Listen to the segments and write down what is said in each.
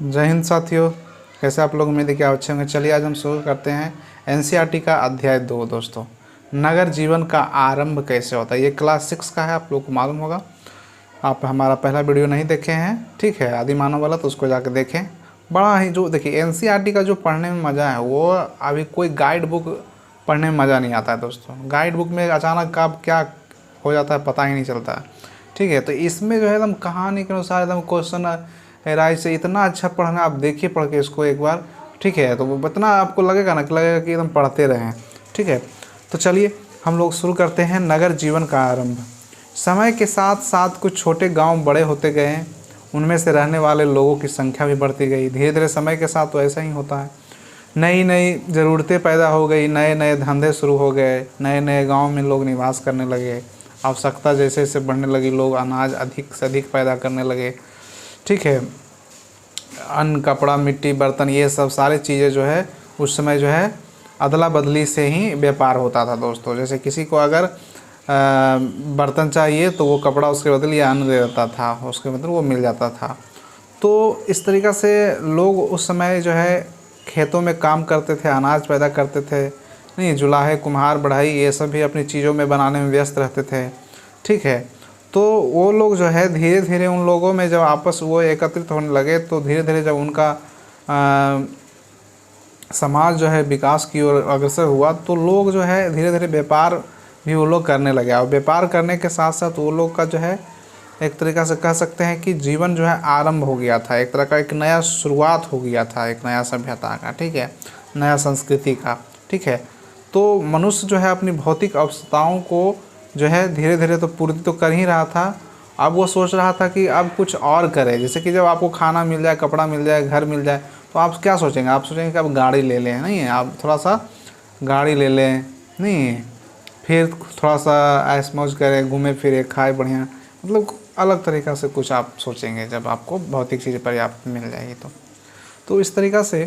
जय हिंद साथियों, कैसे आप लोग? उम्मीद है कि आप अच्छे होंगे। चलिए आज हम शुरू करते हैं एनसीईआरटी का अध्याय 2 दोस्तों, नगर जीवन का आरंभ कैसे होता है। ये क्लास 6 का है, आप लोग को मालूम होगा। आप हमारा पहला वीडियो नहीं देखे हैं, ठीक है, आदि मानव वाला, तो उसको जाकर देखें। बड़ा ही जो देखिए एनसीईआरटी का जो पढ़ने में मज़ा है वो अभी कोई गाइड बुक पढ़ने में मज़ा नहीं आता है दोस्तों। गाइड बुक में अचानक कब क्या हो जाता है पता ही नहीं चलता है, ठीक है। तो इसमें जो है एकदम कहानी के अनुसार एकदम क्वेश्चन राय से इतना अच्छा पढ़ना, आप देखिए पढ़ के इसको एक बार, ठीक है। तो वो इतना आपको लगेगा ना कि लगेगा कि एकदम पढ़ते रहें, ठीक है। तो चलिए हम लोग शुरू करते हैं नगर जीवन का आरंभ। समय के साथ साथ कुछ छोटे गांव बड़े होते गए, उनमें से रहने वाले लोगों की संख्या भी बढ़ती गई। धीरे धीरे समय के साथ तो ऐसा ही होता है, नई नई ज़रूरतें पैदा हो गई, नए नए धंधे शुरू हो गए, नए नए गांव में लोग निवास करने लगे। आवश्यकता जैसे जैसे बढ़ने लगी, लोग अनाज अधिक से अधिक पैदा करने लगे, ठीक है। अन्न, कपड़ा, मिट्टी, बर्तन, ये सब सारी चीज़ें जो है उस समय जो है अदला बदली से ही व्यापार होता था दोस्तों। जैसे किसी को अगर बर्तन चाहिए तो वो कपड़ा उसके बदले या अन्न दे देता था, उसके बदले वो मिल जाता था। तो इस तरीक़ा से लोग उस समय जो है खेतों में काम करते थे, अनाज पैदा करते थे, नहीं, जुलाहे, कुम्हार, बढ़ई, ये सब भी अपनी चीज़ों में बनाने में व्यस्त रहते थे, ठीक है। तो वो लोग जो है धीरे धीरे उन लोगों में जब आपस वो एकत्रित होने लगे, तो धीरे धीरे जब उनका समाज जो है विकास की ओर अग्रसर हुआ, तो लोग जो है धीरे धीरे व्यापार भी वो लोग करने लगे। और व्यापार करने के साथ साथ वो लोग का जो है एक तरीक़ा से कह सकते हैं कि जीवन जो है आरंभ हो गया था, एक तरह का एक नया शुरुआत हो गया था, एक नया सभ्यता का, ठीक है, नया संस्कृति का, ठीक है। तो मनुष्य जो है अपनी भौतिक आवश्यकताओं को जो है धीरे धीरे तो पूर्ति तो कर ही रहा था। अब वो सोच रहा था कि अब कुछ और करे। जैसे कि जब आपको खाना मिल जाए, कपड़ा मिल जाए, घर मिल जाए, तो आप क्या सोचेंगे? आप सोचेंगे कि अब गाड़ी ले लें, नहीं, आप थोड़ा सा गाड़ी ले लें, नहीं, फिर थोड़ा सा ऐश मौज करें, घूमे फिरे, खाए बढ़िया, मतलब अलग तरीक़ा से कुछ आप सोचेंगे जब आपको भौतिक चीज़ें पर्याप्त मिल जाएगी। तो इस तरीक़ा से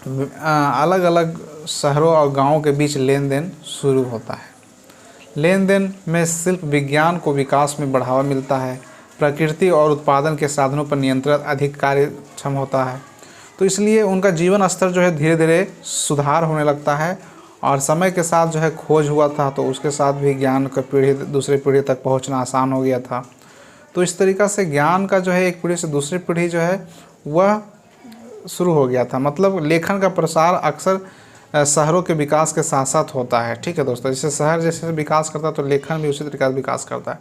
अलग अलग शहरों और गाँवों के बीच लेन देन शुरू होता है। लेन देन में शिल्प विज्ञान को विकास में बढ़ावा मिलता है। प्रकृति और उत्पादन के साधनों पर नियंत्रण अधिक कार्यक्षम होता है, तो इसलिए उनका जीवन स्तर जो है धीरे धीरे सुधार होने लगता है। और समय के साथ जो है खोज हुआ था, तो उसके साथ भी ज्ञान का पीढ़ी दूसरी पीढ़ी तक पहुंचना आसान हो गया था। तो इस तरीक़ा से ज्ञान का जो है एक पीढ़ी से दूसरी पीढ़ी जो है वह शुरू हो गया था। मतलब लेखन का प्रसार अक्सर शहरों के विकास के साथ साथ होता है, ठीक है दोस्तों। जैसे शहर जैसे विकास करता है तो लेखन भी उसी तरीके से विकास करता है,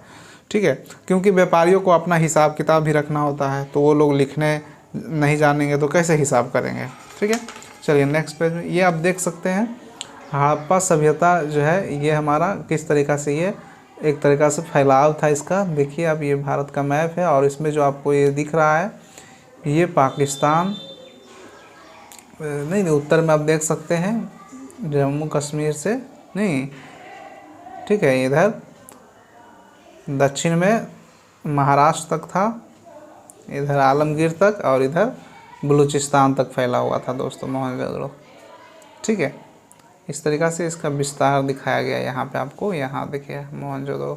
ठीक है। क्योंकि व्यापारियों को अपना हिसाब किताब भी रखना होता है, तो वो लोग लिखने नहीं जानेंगे तो कैसे हिसाब करेंगे, ठीक है। चलिए नेक्स्ट पेज में ये आप देख सकते हैं, हड़प्पा सभ्यता जो है ये हमारा किस तरीक़ा से ये एक तरीक़ा से फैलाव था इसका। देखिए आप, ये भारत का मैप है और इसमें जो आपको ये दिख रहा है ये पाकिस्तान, नहीं, उत्तर में आप देख सकते हैं जम्मू कश्मीर से, नहीं, ठीक है, इधर दक्षिण में महाराष्ट्र तक था, इधर आलमगीर तक, और इधर बलूचिस्तान तक फैला हुआ था दोस्तों, मोहनजोदड़ो, ठीक है। इस तरीक़ा से इसका विस्तार दिखाया गया यहाँ पे आपको, यहाँ देखिए मोहनजोदड़ो।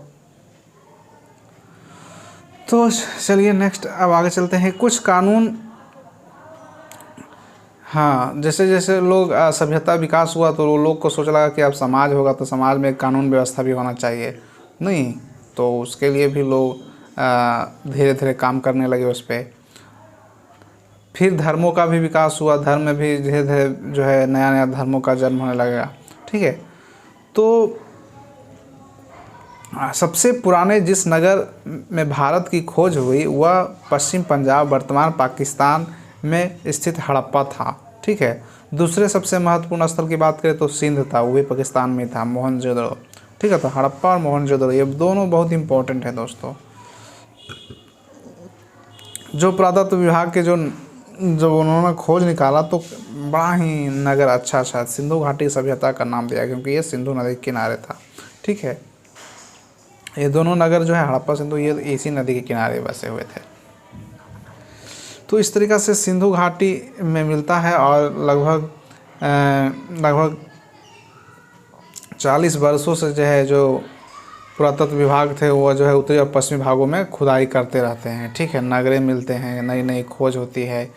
तो चलिए नेक्स्ट अब आगे चलते हैं। कुछ कानून, हाँ, जैसे जैसे लोग सभ्यता विकास हुआ तो लोग को सोच लगा कि अब समाज होगा तो समाज में कानून व्यवस्था भी होना चाहिए, नहीं, तो उसके लिए भी लोग धीरे धीरे काम करने लगे उस पर। फिर धर्मों का भी विकास हुआ, धर्म में भी धीरे धीरे जो है नया नया धर्मों का जन्म होने लगेगा, ठीक है। तो सबसे पुराने जिस नगर में भारत की खोज हुई वह पश्चिम पंजाब, वर्तमान पाकिस्तान में स्थित हड़प्पा था, ठीक है। दूसरे सबसे महत्वपूर्ण स्थल की बात करें तो सिंध था, वो भी पाकिस्तान में था, मोहनजोदड़ो, ठीक है। तो हड़प्पा और मोहनजोदड़ो ये दोनों बहुत इंपॉर्टेंट है दोस्तों। जो पुरातत्व विभाग के जब उन्होंने खोज निकाला तो बड़ा ही नगर अच्छा सिंधु घाटी सभ्यता का नाम दिया, क्योंकि ये सिंधु नदी के किनारे था, ठीक है। ये दोनों नगर जो है हड़प्पा सिंधु, ये इसी नदी के किनारे बसे हुए थे। तो इस तरीक़ा से सिंधु घाटी में मिलता है और लगभग 40 वर्षों से जो है जो पुरातत्व विभाग थे वो जो है उत्तरी और पश्चिमी भागों में खुदाई करते रहते हैं, ठीक है, नगरें मिलते हैं, नई नई खोज होती है।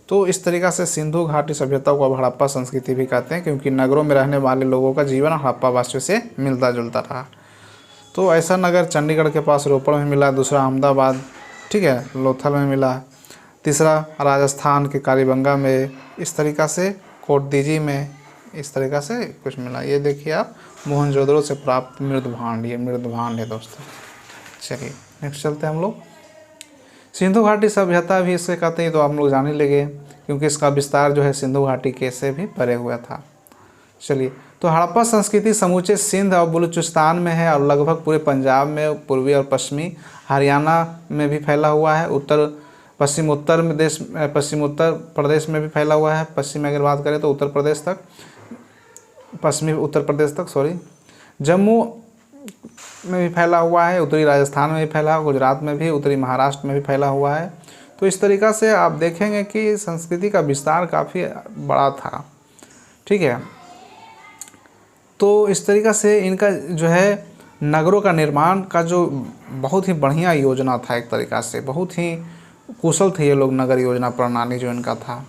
तो इस तरीक़ा से सिंधु घाटी सभ्यता को अब हड़प्पा संस्कृति भी कहते हैं, क्योंकि नगरों में रहने वाले लोगों का जीवन हड़प्पा वासियों से मिलता जुलता रहा। तो ऐसा नगर चंडीगढ़ के पास रोपड़ में मिला, दूसरा अहमदाबाद, ठीक है, लोथल में मिला, तीसरा राजस्थान के कालीबंगा में, इस तरीक़ा से कोटदीजी में, इस तरीक़ा से कुछ मिला। ये देखिए आप मोहनजोदड़ो से प्राप्त मृदभांड, ये मृदभांड है दोस्तों। चलिए नेक्स्ट चलते हैं हम लोग। सिंधु घाटी सभ्यता भी इससे कहते हैं, तो आप लोग जाने लगे, क्योंकि इसका विस्तार जो है सिंधु घाटी के से भी परे हुआ था। चलिए, तो हड़प्पा संस्कृति समूचे सिंध और बलूचिस्तान में है और लगभग पूरे पंजाब में, पूर्वी और पश्चिमी हरियाणा में भी फैला हुआ है, पश्चिम उत्तर प्रदेश में भी फैला हुआ है। पश्चिम में अगर बात करें तो उत्तर प्रदेश तक, पश्चिमी उत्तर प्रदेश तक, जम्मू में भी फैला हुआ है, उत्तरी राजस्थान में भी फैला हुआ, गुजरात में भी, उत्तरी महाराष्ट्र में भी फैला हुआ है। तो इस तरीक़ा से आप देखेंगे कि संस्कृति का विस्तार काफ़ी बड़ा था, ठीक है। तो इस तरीक़ा से इनका जो है नगरों का निर्माण का जो बहुत ही बढ़िया योजना था, एक तरीक़ा से बहुत ही कुशल थे ये लोग। नगर योजना प्रणाली जो इनका था,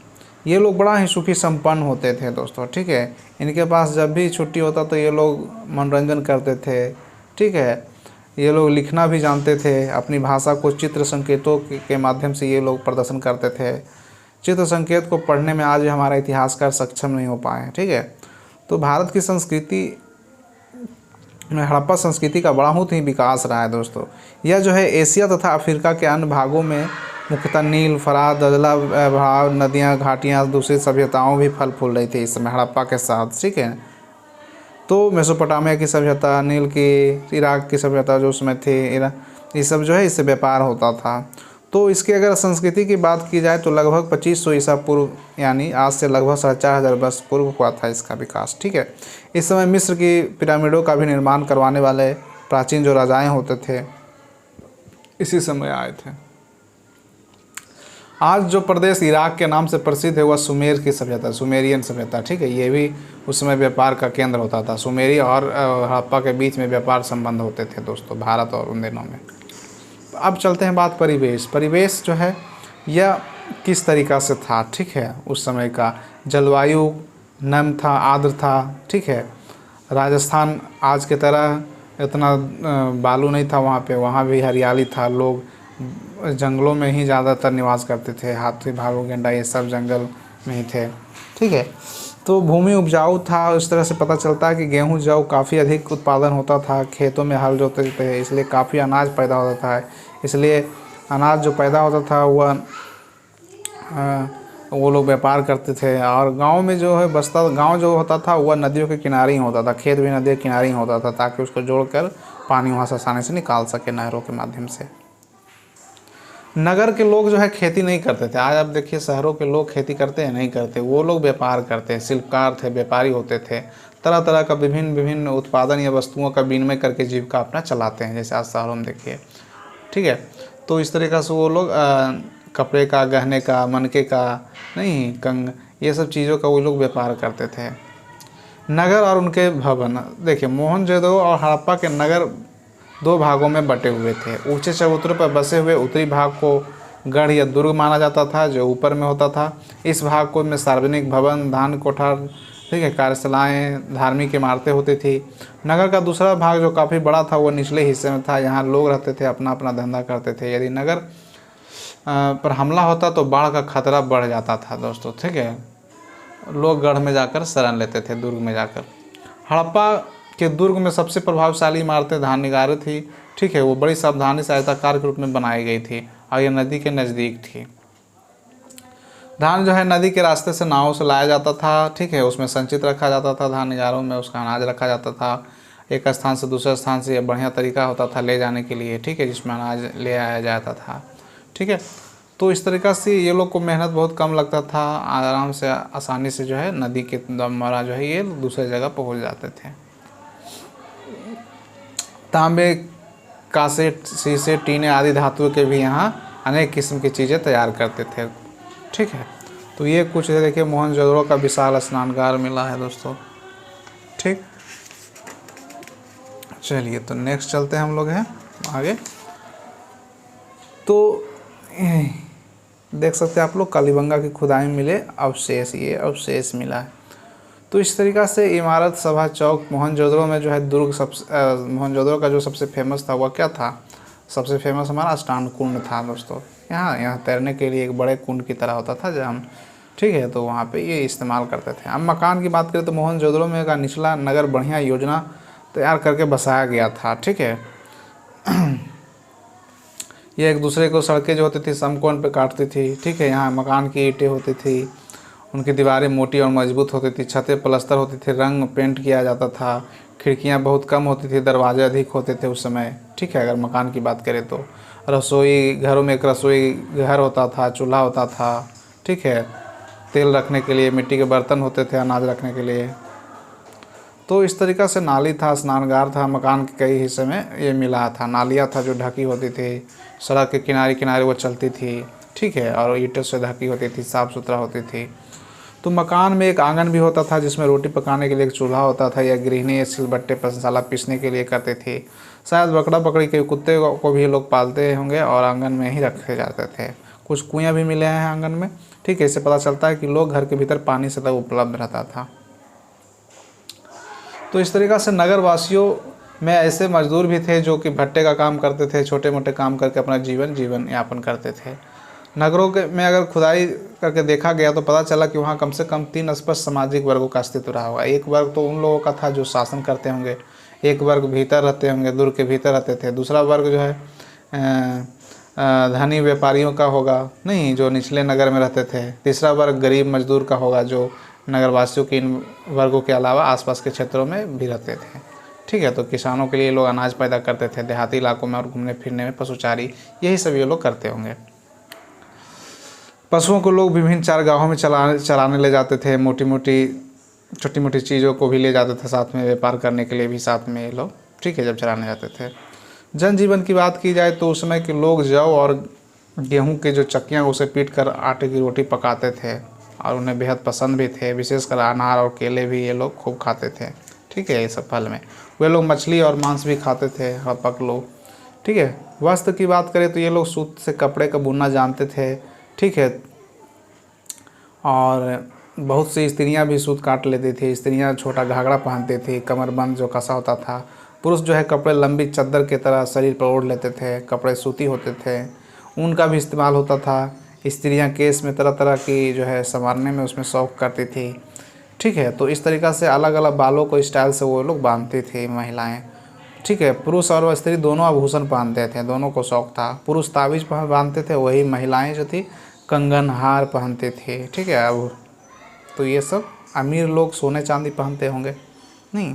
ये लोग बड़ा ही सुखी संपन्न होते थे दोस्तों, ठीक है। इनके पास जब भी छुट्टी होता तो ये लोग मनोरंजन करते थे, ठीक है। ये लोग लिखना भी जानते थे, अपनी भाषा को चित्र संकेतों के माध्यम से ये लोग प्रदर्शन करते थे। चित्र संकेत को पढ़ने में आज भी हमारा इतिहासकार सक्षम नहीं हो पाए, ठीक है। तो भारत की संस्कृति में हड़प्पा संस्कृति का बहुत ही विकास रहा है दोस्तों। यह जो है एशिया तथा अफ्रीका के अन्य भागों में मुख्यतः नील, फरात, दजला, भाव, नदियाँ, घाटियाँ, दूसरी सभ्यताओं भी फल फूल रही थी इस समय हड़प्पा के साथ, ठीक है। तो मेसोपोटामिया की सभ्यता, नील की, इराक की सभ्यता जो उसमें थी, ये सब जो है इससे व्यापार होता था। तो इसके अगर संस्कृति की बात की जाए तो लगभग 2500 ईसा पूर्व, यानी आज से लगभग 4500 वर्ष पूर्व हुआ था इसका विकास, ठीक है। इस समय मिस्र की पिरामिडों का भी निर्माण करवाने वाले प्राचीन जो राजाएं होते थे इसी समय आए थे। आज जो प्रदेश इराक के नाम से प्रसिद्ध है वह सुमेर की सभ्यता, सुमेरियन सभ्यता, ठीक है। ये भी उस समय व्यापार का केंद्र होता था। सुमेरी और हड़प्पा के बीच में व्यापार संबंध होते थे दोस्तों, भारत और उन दिनों में। अब चलते हैं बात परिवेश। परिवेश जो है यह किस तरीक़ा से था, ठीक है। उस समय का जलवायु नम था, आर्द्र था, ठीक है। राजस्थान आज के तरह इतना बालू नहीं था वहाँ पे, वहाँ भी हरियाली था, लोग जंगलों में ही ज़्यादातर निवास करते थे, हाथी, भालू, गेंडा ये सब जंगल में ही थे, ठीक है। तो भूमि उपजाऊ था, उस तरह से पता चलता है कि गेहूँ जौ काफ़ी अधिक उत्पादन होता था, खेतों में हल जोतते थे, इसलिए काफ़ी अनाज पैदा होता था। इसलिए अनाज जो पैदा होता था वह वो लोग व्यापार करते थे। और गांव में जो है बसता गांव जो होता था वह नदियों के किनारे ही होता था, खेत भी नदी के किनारे ही होता था, ताकि उसको जोड़कर पानी वहाँ से आसानी से निकाल सके नहरों के माध्यम से। नगर के लोग जो है खेती नहीं करते थे। आज आप देखिए शहरों के लोग खेती करते हैं, नहीं करते, वो लोग व्यापार करते हैं, शिल्पकार थे, व्यापारी होते थे, तरह तरह का विभिन्न उत्पादन या वस्तुओं का विनिमय करके जीविका अपना चलाते हैं, जैसे आज शहरों में देखिए, ठीक है। तो इस तरीक़े से वो लोग कपड़े का, गहने का, मनके का, नहीं कंग, ये सब चीज़ों का वो लोग व्यापार करते थे। नगर और उनके भवन, देखिए मोहनजोदड़ो और हड़प्पा के नगर दो भागों में बटे हुए थे। ऊंचे चबूतरों पर बसे हुए उत्तरी भाग को गढ़ या दुर्ग माना जाता था, जो ऊपर में होता था। इस भाग को में सार्वजनिक भवन, धान कोठार, ठीक है, कार्यशालाएँ, धार्मिक इमारतें होती थी। नगर का दूसरा भाग जो काफ़ी बड़ा था वो निचले हिस्से में था। यहाँ लोग रहते थे, अपना अपना धंधा करते थे। यदि नगर पर हमला होता तो बाढ़ का खतरा बढ़ जाता था दोस्तों, ठीक है। लोग गढ़ में जाकर शरण लेते थे, दुर्ग में जाकर। हड़प्पा के दुर्ग में सबसे प्रभावशाली इमारतें धानगारें थी, ठीक है। वो बड़ी सावधानी से आयताकार के रूप में बनाई गई थी और यह नदी के नज़दीक थी। धान जो है नदी के रास्ते से नावों से लाया जाता था, ठीक है। उसमें संचित रखा जाता था, धानगारों में उसका अनाज रखा जाता था। एक स्थान से दूसरे स्थान से यह बढ़िया तरीका होता था ले जाने के लिए, ठीक है, जिसमें अनाज ले आया जाता था, ठीक है। तो इस तरीक़ा से ये लोग को मेहनत बहुत कम लगता था, आराम से आसानी से जो है नदी के द्वारा जो है ये दूसरे जगह पहुंच जाते थे। तांबे, कांसे, शीशे, टीने आदि धातुओं के भी यहाँ अनेक किस्म की चीज़ें तैयार करते थे, ठीक है। तो ये कुछ है, देखिए मोहनजोदड़ो का विशाल स्नानगार मिला है दोस्तों, ठीक। चलिए तो नेक्स्ट चलते हैं हम लोग हैं आगे। तो देख सकते हैं आप लोग कालीबंगा की खुदाई में मिले अवशेष, ये अवशेष मिला है। तो इस तरीक़ा से इमारत, सभा चौक, मोहनजोदड़ो में जो है दुर्ग मोहनजोदड़ो का जो सबसे फेमस था वह क्या था? सबसे फेमस हमारा स्नान कुंड था दोस्तों। यहाँ तैरने के लिए एक बड़े कुंड की तरह होता था जब हम, ठीक है, तो वहाँ पे ये इस्तेमाल करते थे। अब मकान की बात करें तो मोहनजोदड़ो में का निचला नगर बढ़िया योजना तैयार करके बसाया गया था, ठीक है। ये एक दूसरे को सड़कें जो होती थी समकोण पे काटती थी, ठीक है। यहाँ मकान की ईंटें होती थी, उनकी दीवारें मोटी और मजबूत होती थी, छतें प्लास्टर होती थी, रंग पेंट किया जाता था, खिड़कियाँ बहुत कम होती थी, दरवाजे अधिक होते थे उस समय, ठीक है। अगर मकान की बात करें तो रसोई घरों में एक रसोई घर होता था, चूल्हा होता था, ठीक है। तेल रखने के लिए मिट्टी के बर्तन होते थे, अनाज रखने के लिए। तो इस तरीक़ा से नाली था, स्नानगार था, मकान के कई हिस्से में ये मिला था। नालियाँ था जो ढकी होती थी, सड़क के किनारे किनारे वो चलती थी, ठीक है, और ईंटों से ढकी होती थी, साफ़ सुथरा होती थी। तो मकान में एक आंगन भी होता था जिसमें रोटी पकाने के लिए एक चूल्हा होता था, या गृहिणी या सिलबट्टे पर मसाला पीसने के लिए करते थे। शायद बकरा बकरी के कुत्ते को भी लोग पालते होंगे और आंगन में ही रखे जाते थे। कुछ कुएँ भी मिले हैं आंगन में, ठीक है। इससे पता चलता है कि लोग घर के भीतर पानी सदा उपलब्ध रहता था। तो इस तरीक़ा से नगर वासियों में ऐसे मजदूर भी थे जो कि भट्टे का काम करते थे, छोटे मोटे काम करके अपना जीवन यापन करते थे। नगरों के में अगर खुदाई करके देखा गया तो पता चला कि वहाँ कम से कम 3 स्पष्ट सामाजिक वर्गों का अस्तित्व रहा होगा। एक वर्ग तो उन लोगों का था जो शासन करते होंगे, एक वर्ग भीतर रहते होंगे, दुर्ग के भीतर रहते थे, दूसरा वर्ग जो है धनी व्यापारियों का होगा, नहीं, जो निचले नगर में रहते थे, तीसरा वर्ग गरीब मजदूर का होगा जो नगरवासियों के इन वर्गों के अलावा आसपास के क्षेत्रों में भी रहते थे, ठीक है। तो किसानों के लिए लोग अनाज पैदा करते थे देहाती इलाकों में, और घूमने फिरने में पशुचारी, यही सब ये लोग करते होंगे। पशुओं को लोग विभिन्न चारगाहों में चराने ले जाते थे, छोटी मोटी चीज़ों को भी ले जाते थे साथ में, व्यापार करने के लिए भी साथ में ये लोग, ठीक है, जब चराने जाते थे। जनजीवन की बात की जाए तो उस समय के लोग जौ और गेहूं के जो चक्कियाँ उसे पीट कर आटे की रोटी पकाते थे और उन्हें बेहद पसंद भी थे। विशेषकर अनार और केले भी ये लोग खूब खाते थे, ठीक है। ये सब फल में वे लोग मछली और मांस भी खाते थे, हपक लोग, ठीक है। वस्त्र की बात करें तो ये लोग सूत से कपड़े का बुनना जानते थे, ठीक है। और बहुत सी स्त्रियां भी सूत काट लेती थी। स्त्रियां छोटा घाघरा पहनती थी, कमरबंद जो कसा होता था। पुरुष जो है कपड़े लंबी चादर की तरह शरीर पर ओढ़ लेते थे, कपड़े सूती होते थे, ऊन का भी इस्तेमाल होता था। स्त्रियां केस में तरह तरह की जो है संवारने में उसमें शौक़ करती थी, ठीक है। तो इस तरीक़ा से अलग अलग बालों को स्टाइल से वो लोग बांधती थी महिलाएँ, ठीक है। पुरुष और स्त्री दोनों आभूषण पहनते थे, दोनों को शौक़ था। पुरुष ताबीज़ बांधते थे, वही महिलाएं जो थी कंगन हार पहनते थे, ठीक है। अब तो ये सब अमीर लोग सोने चांदी पहनते होंगे, नहीं।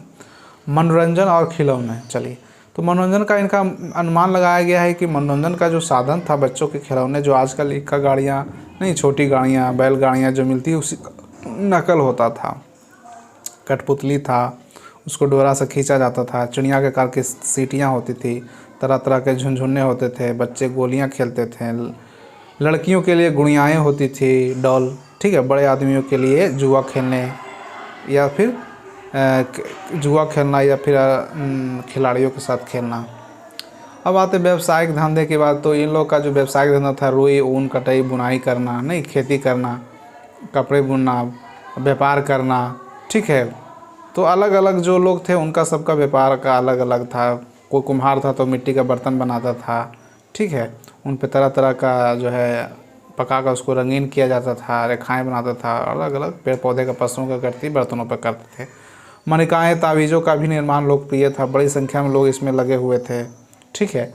मनोरंजन और खिलौने, चलिए तो मनोरंजन का इनका अनुमान लगाया गया है कि मनोरंजन का जो साधन था बच्चों के खिलौने, जो आजकल इक्का गाड़ियाँ, नहीं, छोटी गाड़ियाँ, बैलगाड़ियाँ जो मिलती है उसी नकल होता था। कठपुतली था, उसको डोरा से खींचा जाता था। चिड़िया के आकार की सीटियाँ होती थी, तरह तरह के झुनझुने होते थे, बच्चे गोलियाँ खेलते थे। लड़कियों के लिए गुड़ियाएँ होती थी, डॉल, ठीक है। बड़े आदमियों के लिए जुआ खेलने या फिर खिलाड़ियों के साथ खेलना। अब आते व्यावसायिक धंधे की बात, तो इन लोग का जो व्यावसायिक धंधा था रुई, ऊन, कटाई, बुनाई करना, नहीं, खेती करना, कपड़े बुनना, व्यापार करना, ठीक है। तो अलग अलग जो लोग थे उनका सबका व्यापार का अलग अलग था। कोई कुम्हार था तो मिट्टी का बर्तन बनाता था, ठीक है। उन पे तरह तरह का जो है पका कर उसको रंगीन किया जाता था, रेखाएं बनाता था। अलग अलग पेड़ पौधे का, पशुओं का करती बर्तनों पर करते थे। मणिकाएँ, तावीज़ों का भी निर्माण लोकप्रिय था। बड़ी संख्या में लोग इसमें लगे हुए थे, ठीक है।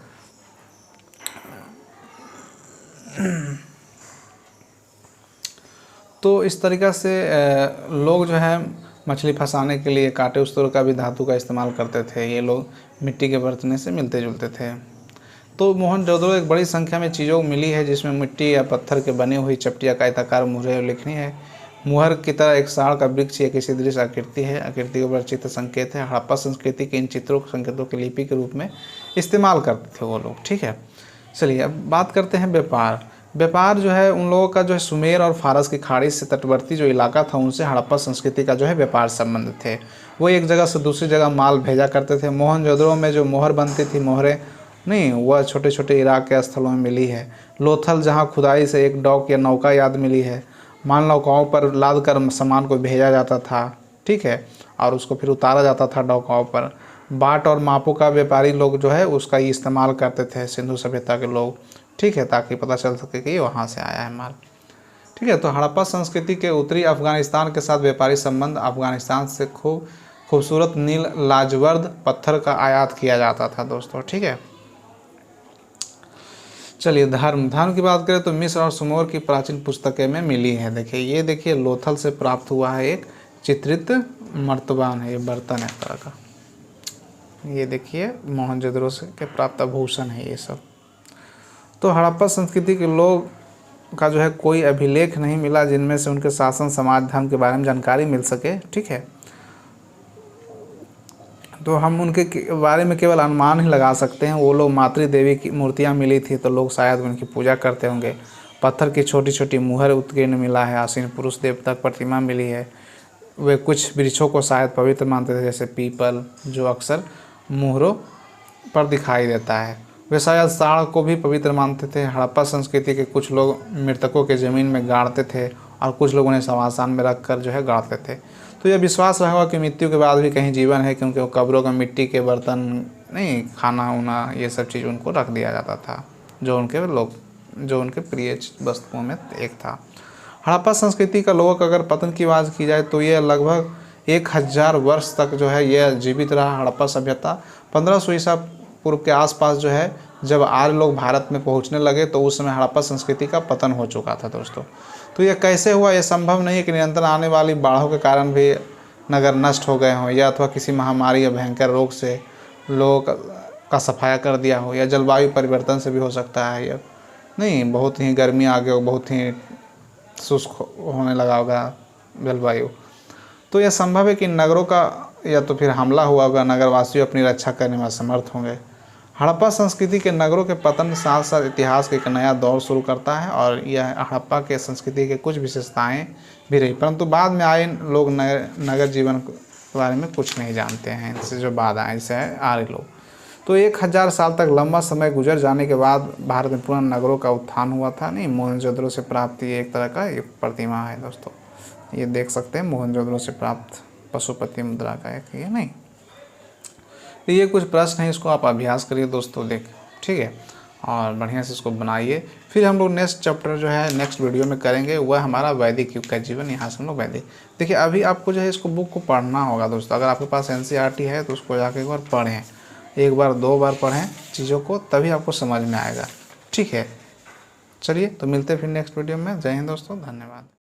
तो इस तरीक़ा से लोग जो है मछली फंसाने के लिए कांटे उस तरह का भी धातु का इस्तेमाल करते थे। ये लोग मिट्टी के बर्तन से मिलते जुलते थे। तो मोहनजोदड़ो एक बड़ी संख्या में चीज़ों मिली है जिसमें मिट्टी या पत्थर के बनी हुई चपटिया का आयताकार मुहरें उल्लेखनीय है। मुहर की तरह एक साड़ का वृक्ष या किसी दृश्य आकृति है। आकृति के ऊपर चित्र संकेत है। हड़प्पा संस्कृति के इन चित्रों संकेतों की लिपि के रूप में इस्तेमाल करते थे वो लोग, ठीक है। चलिए अब बात करते हैं व्यापार। व्यापार जो है उन लोगों का जो है सुमेर और फारस की खाड़ी से तटवर्ती जो इलाका था उनसे हड़प्पा संस्कृति का जो है व्यापार संबंध थे। वो एक जगह से दूसरी जगह माल भेजा करते थे। मोहनजोदड़ो में जो मोहर बनती थी, मोहरें नहीं, वह छोटे छोटे इराक के स्थलों में मिली है। लोथल जहाँ खुदाई से एक डॉक या नौका याद मिली है। मान नौकाओं पर लाद कर सामान को भेजा जाता था, ठीक है, और उसको फिर उतारा जाता था नौकाओं पर। बाट और मापों का व्यापारी लोग जो है उसका इस्तेमाल करते थे, सिंधु सभ्यता के लोग, ठीक है, ताकि पता चल सके कि वहाँ से आया है माल, ठीक है। तो हड़प्पा संस्कृति के उत्तरी अफगानिस्तान के साथ व्यापारी संबंध, अफगानिस्तान से खूबसूरत नील लाजवर्द पत्थर का आयात किया जाता था दोस्तों, ठीक है। चलिए धर्म की बात करें तो मिस्र और सुमेर की प्राचीन पुस्तकें में मिली है। देखिए ये देखिए लोथल से प्राप्त हुआ है एक चित्रित मर्तबान है, ये बर्तन है तरह का। ये देखिए मोहनजोदड़ो से के प्राप्त आभूषण है ये सब। तो हड़प्पा संस्कृति के लोग का जो है कोई अभिलेख नहीं मिला जिनमें से उनके शासन, समाज, धर्म के बारे में जानकारी मिल सके, ठीक है। तो हम उनके बारे में केवल अनुमान ही लगा सकते हैं। वो लोग मातृ देवी की मूर्तियाँ मिली थी तो लोग शायद उनकी पूजा करते होंगे। पत्थर की छोटी छोटी मुहर उत्कीर्ण मिला है। आसीन पुरुष देवता प्रतिमा मिली है। वे कुछ वृक्षों को शायद पवित्र मानते थे, जैसे पीपल, जो अक्सर मुहरों पर दिखाई देता है। वे शायद साड़ को भी पवित्र मानते थे। हड़प्पा संस्कृति के कुछ लोग मृतकों के ज़मीन में गाड़ते थे और कुछ लोग उन्हें शमशान में रख कर जो है गाड़ते थे। तो यह विश्वास रहा होगा कि मृत्यु के बाद भी कहीं जीवन है, क्योंकि वो कब्रों का मिट्टी के बर्तन नहीं, खाना उना ये सब चीज़ उनको रख दिया जाता था, जो उनके प्रिय वस्तुओं में एक था। हड़प्पा संस्कृति का लोगों का अगर पतन की बात की जाए तो यह लगभग 1000 वर्ष तक जो है यह जीवित रहा। हड़प्पा सभ्यता 1500 ईसा पूर्व के आसपास जो है जब आर्य लोग भारत में पहुंचने लगे तो उस समय हड़प्पा संस्कृति का पतन हो चुका था दोस्तों। तो ये कैसे हुआ, ये संभव नहीं है कि निरंतर आने वाली बाढ़ों के कारण भी नगर नष्ट हो गए हों, या अथवा किसी महामारी या भयंकर रोग से लोगों का सफाया कर दिया हो, या जलवायु परिवर्तन से भी हो सकता है। या नहीं, बहुत ही गर्मी आ गई, बहुत ही शुष्क होने लगा होगा जलवायु। तो यह संभव है कि नगरों का या तो फिर हमला हुआ होगा, नगरवासियों अपनी रक्षा करने में असमर्थ होंगे। हड़प्पा संस्कृति के नगरों के पतन साथ साथ इतिहास का एक नया दौर शुरू करता है, और यह हड़प्पा के संस्कृति के कुछ विशेषताएं भी रही, परंतु बाद में आए लोग नगर जीवन के बारे में कुछ नहीं जानते हैं। इनसे जो बाद आए जैसे आर्य लोग। तो 1000 साल तक लंबा समय गुजर जाने के बाद भारत में पुनः नगरों का उत्थान हुआ था। नहीं, मोहनजोदड़ो से प्राप्त ये एक तरह का एक प्रतिमा है दोस्तों, ये देख सकते हैं मोहनजोदड़ो से प्राप्त पशुपति मुद्रा का एक ये। नहीं, तो ये कुछ प्रश्न है, इसको आप अभ्यास करिए दोस्तों, देख, ठीक है, और बढ़िया से इसको बनाइए। फिर हम लोग नेक्स्ट चैप्टर जो है नेक्स्ट वीडियो में करेंगे, वह हमारा वैदिक युग का जीवन। यहाँ से हम लोग वैदिक, देखिए अभी आपको जो है इसको बुक को पढ़ना होगा दोस्तों। अगर आपके पास NCERT है तो उसको जाके एक बार पढ़ें, एक बार 2 बार पढ़ें चीज़ों को, तभी आपको समझ में आएगा, ठीक है। चलिए तो मिलते हैं फिर नेक्स्ट वीडियो में। जय हिंद दोस्तों, धन्यवाद।